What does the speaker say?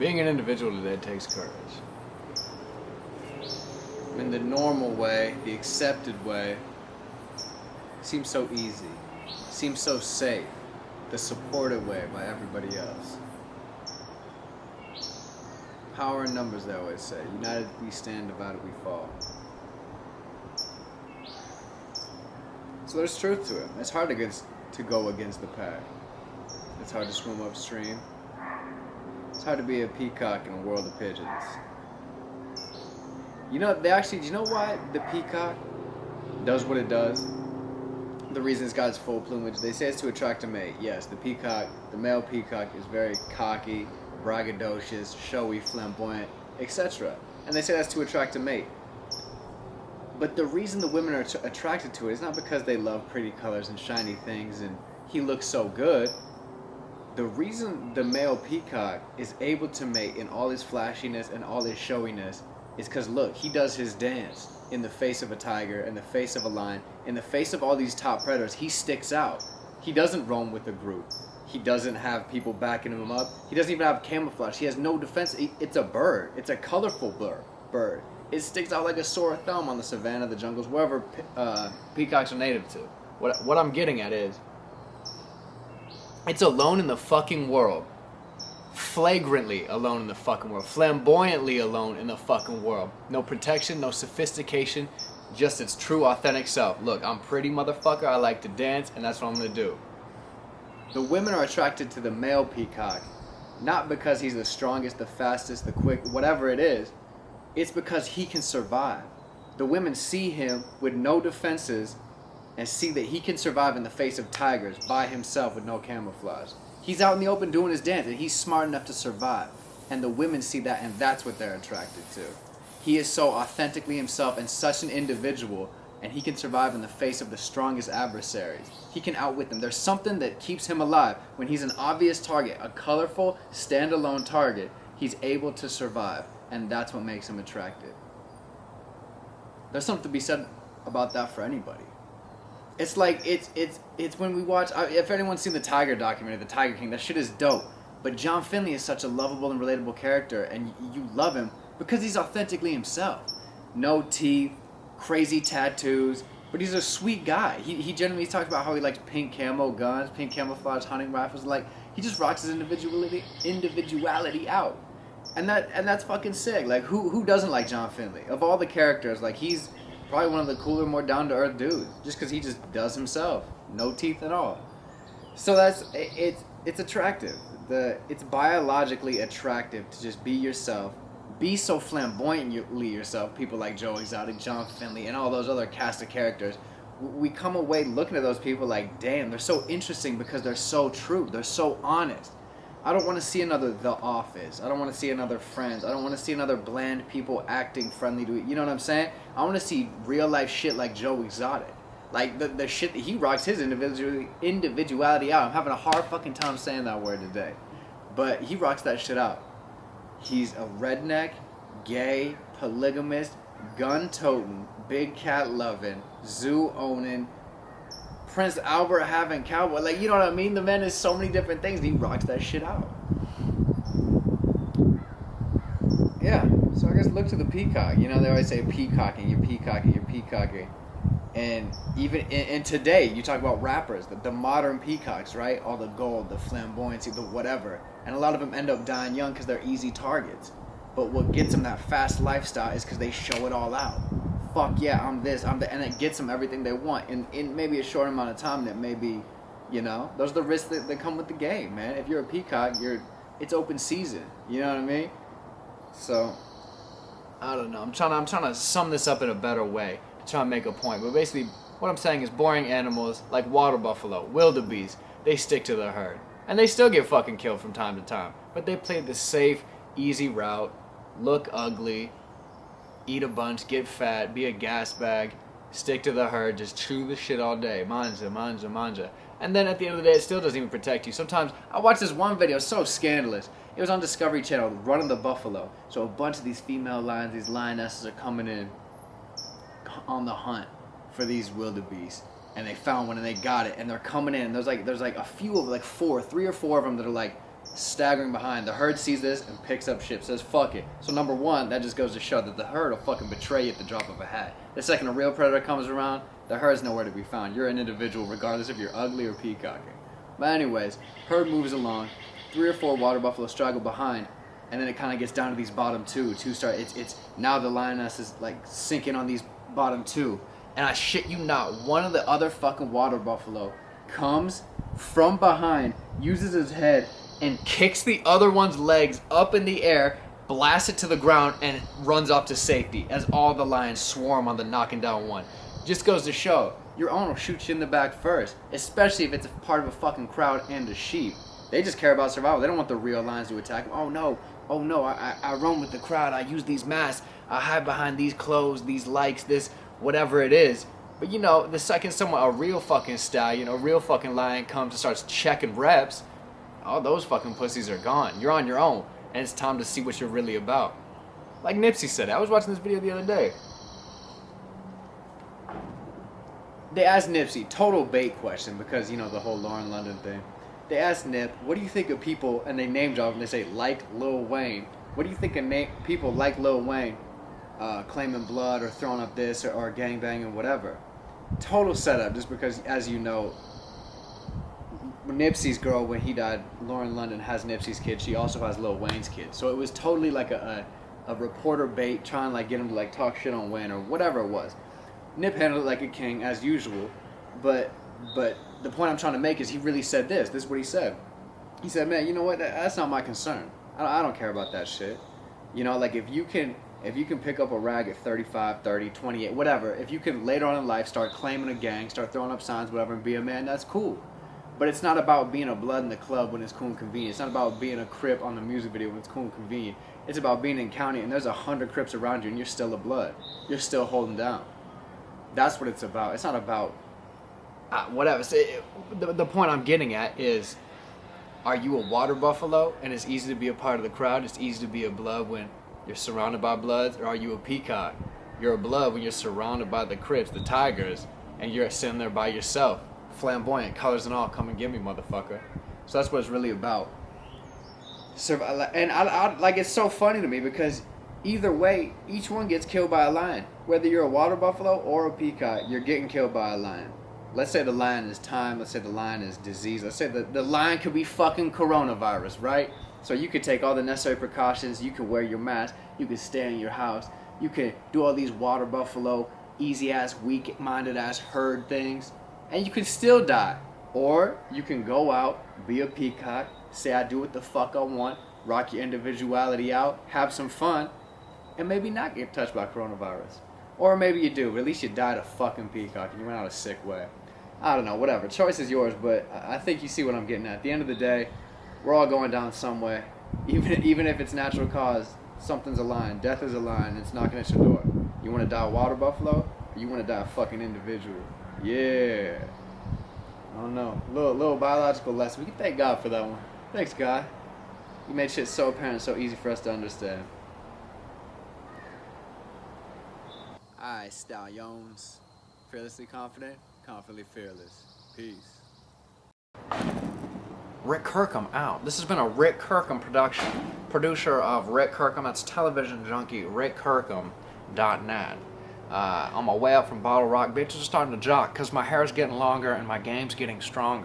Being an individual today takes courage. In the normal way, the accepted way, seems so easy, seems so safe, the supported way by everybody else. Power in numbers, they always say. United we stand, divided we fall. So there's truth to it. It's hard to go against the pack. It's hard to swim upstream. It's hard to be a peacock in a world of pigeons. You know, do you know why the peacock does what it does? The reason it's got its full plumage, they say it's to attract a mate. Yes, the peacock, the male peacock is very cocky, braggadocious, showy, flamboyant, etc. And they say that's to attract a mate. But the reason the women are attracted to it is not because they love pretty colors and shiny things and he looks so good. The reason the male peacock is able to mate in all his flashiness and all his showiness is because, look, he does his dance in the face of a tiger, in the face of a lion, in the face of all these top predators. He sticks out. He doesn't roam with a group. He doesn't have people backing him up. He doesn't even have camouflage. He has no defense. It's a bird. It's a colorful bird. It sticks out like a sore thumb on the savannah, the jungles, wherever peacocks are native to. What I'm getting at is, it's alone in the fucking world. Flagrantly alone in the fucking world. Flamboyantly alone in the fucking world. No protection, no sophistication, just its true, authentic self. Look, I'm pretty, motherfucker. I like to dance, and that's what I'm gonna do. The women are attracted to the male peacock, not because he's the strongest, the fastest, the quick, whatever it is. It's because he can survive. The women see him with no defenses and see that he can survive in the face of tigers by himself with no camouflage. He's out in the open doing his dance and he's smart enough to survive. And the women see that and that's what they're attracted to. He is so authentically himself and such an individual, and he can survive in the face of the strongest adversaries. He can outwit them. There's something that keeps him alive. When he's an obvious target, a colorful, standalone target, he's able to survive. And that's what makes him attractive. There's something to be said about that for anybody. It's like, it's when we watch, if anyone's seen the Tiger documentary, The Tiger King, that shit is dope. But John Finley is such a lovable and relatable character, and you love him because he's authentically himself. No teeth, crazy tattoos, but he's a sweet guy. He generally talks about how he likes pink camo guns, pink camouflage hunting rifles. Like, he just rocks his individuality out. And that's fucking sick. Like, who doesn't like John Finley? Of all the characters, like, he's probably one of the cooler, more down-to-earth dudes. Just because he just does himself. No teeth at all. So it's attractive. It's biologically attractive to just be yourself. Be so flamboyantly yourself. People like Joe Exotic, John Finley, and all those other cast of characters. We come away looking at those people like, damn, they're so interesting because they're so true. They're so honest. I don't want to see another The Office. I don't want to see another Friends. I don't want to see another bland people acting friendly to it. You know what I'm saying? I want to see real life shit like Joe Exotic. Like the shit that he rocks his individuality out. I'm having a hard fucking time saying that word today. But he rocks that shit out. He's a redneck, gay, polygamist, gun-toting, big cat loving, zoo owning, Prince Albert having cowboy. Like, you know what I mean? The man is so many different things and he rocks that shit out. Yeah, so I guess look to the peacock. You know, they always say peacocking, you're peacocking, you're peacocking. And even in today, you talk about rappers, the modern peacocks, right? All the gold, the flamboyancy, the whatever. And a lot of them end up dying young because they're easy targets. But what gets them that fast lifestyle is because they show it all out. Fuck yeah, I'm this, I'm that. And it gets them everything they want in maybe a short amount of time that maybe, you know, those are the risks that come with the game, man. If you're a peacock, it's open season. You know what I mean? So, I don't know. I'm trying to sum this up in a better way. Trying to make a point, but basically what I'm saying is boring animals like water buffalo, wildebeest, they stick to the herd and they still get fucking killed from time to time, but they play the safe, easy route, look ugly, eat a bunch, get fat, be a gas bag, stick to the herd, just chew the shit all day, manja, and then at the end of the day it still doesn't even protect you. Sometimes I watched this one video, so scandalous. It was on Discovery Channel, Running the Buffalo. So a bunch of these female lions, these lionesses are coming in on the hunt for these wildebeest, and they found one and they got it, and they're coming in, and there's like a few of, like 3 or 4 of them that are like staggering behind. The herd sees this and picks up shit, says fuck it. So number one, that just goes to show that the herd will fucking betray you at the drop of a hat. The second a real predator comes around, the herd's nowhere to be found. You're an individual regardless if you're ugly or peacocking. But anyways, herd moves along. 3 or 4 water buffalo straggle behind, and then it kind of gets down to these bottom two. It's now the lioness is like sinking on these bottom 2. And I shit you not, one of the other fucking water buffalo comes from behind, uses his head, and kicks the other one's legs up in the air, blasts it to the ground, and runs off to safety as all the lions swarm on the knocking down one. Just goes to show, your owner will shoot you in the back first, especially if it's a part of a fucking crowd and a sheep. They just care about survival. They don't want the real lions to attack them. Oh no, I run with the crowd, I use these masks, I hide behind these clothes, these likes, this, whatever it is. But you know, the second someone, a real fucking stallion, a real fucking lion comes and starts checking reps, all those fucking pussies are gone. You're on your own, and it's time to see what you're really about. Like Nipsey said, I was watching this video the other day. They asked Nipsey, total bait question, because, you know, the whole Lauren London thing. They asked Nip, what do you think of people, and they name drop and they say, like Lil Wayne. What do you think of people like Lil Wayne claiming blood or throwing up this or gangbanging, whatever? Total setup, just because, as you know, Nipsey's girl, when he died, Lauren London, has Nipsey's kid. She also has Lil Wayne's kid. So it was totally like a reporter bait, trying to like get him to like talk shit on Wayne or whatever it was. Nip handled it like a king, as usual. But the point I'm trying to make is he really said this. This is what he said. He said, man, you know what? That's not my concern. I don't care about that shit. You know, like if you can pick up a rag at 35, 30, 28, whatever, if you can later on in life start claiming a gang, start throwing up signs, whatever, and be a man, that's cool. But it's not about being a blood in the club when it's cool and convenient. It's not about being a Crip on the music video when it's cool and convenient. It's about being in county and there's 100 Crips around you and you're still a blood. You're still holding down. That's what it's about. It's not about whatever. So the point I'm getting at is, are you a water buffalo and it's easy to be a part of the crowd? It's easy to be a blood when you're surrounded by bloods? Or are you a peacock? You're a blood when you're surrounded by the Crips, the Tigers, and you're sitting there by yourself. Flamboyant, colors and all, come and get me, motherfucker. So that's what it's really about. And I like, it's so funny to me because either way, each one gets killed by a lion. Whether you're a water buffalo or a peacock, you're getting killed by a lion. Let's say the lion is time, let's say the lion is disease, let's say the lion could be fucking coronavirus, right? So you could take all the necessary precautions, you can wear your mask, you can stay in your house, you can do all these water buffalo, easy ass, weak minded ass herd things, and you can still die. Or you can go out, be a peacock, say I do what the fuck I want, rock your individuality out, have some fun, and maybe not get touched by coronavirus. Or maybe you do, but at least you died a fucking peacock and you went out a sick way. I don't know, whatever. Choice is yours, but I think you see what I'm getting at. At the end of the day, we're all going down some way. Even if it's natural cause, something's a line. Death is a line. It's knocking at your door. You want to die a water buffalo, or you want to die a fucking individual? Yeah. I don't know. Little biological lesson. We can thank God for that one. Thanks, God. You made shit so apparent, so easy for us to understand. Alright, stallions. Fearlessly confident, confidently fearless. Peace. Rick Kirkham out. This has been a Rick Kirkham production. Producer of Rick Kirkham, that's television junkie, rickkirkham.net. On my way up from Bottle Rock, bitches are starting to jock because my hair's getting longer and my game's getting stronger.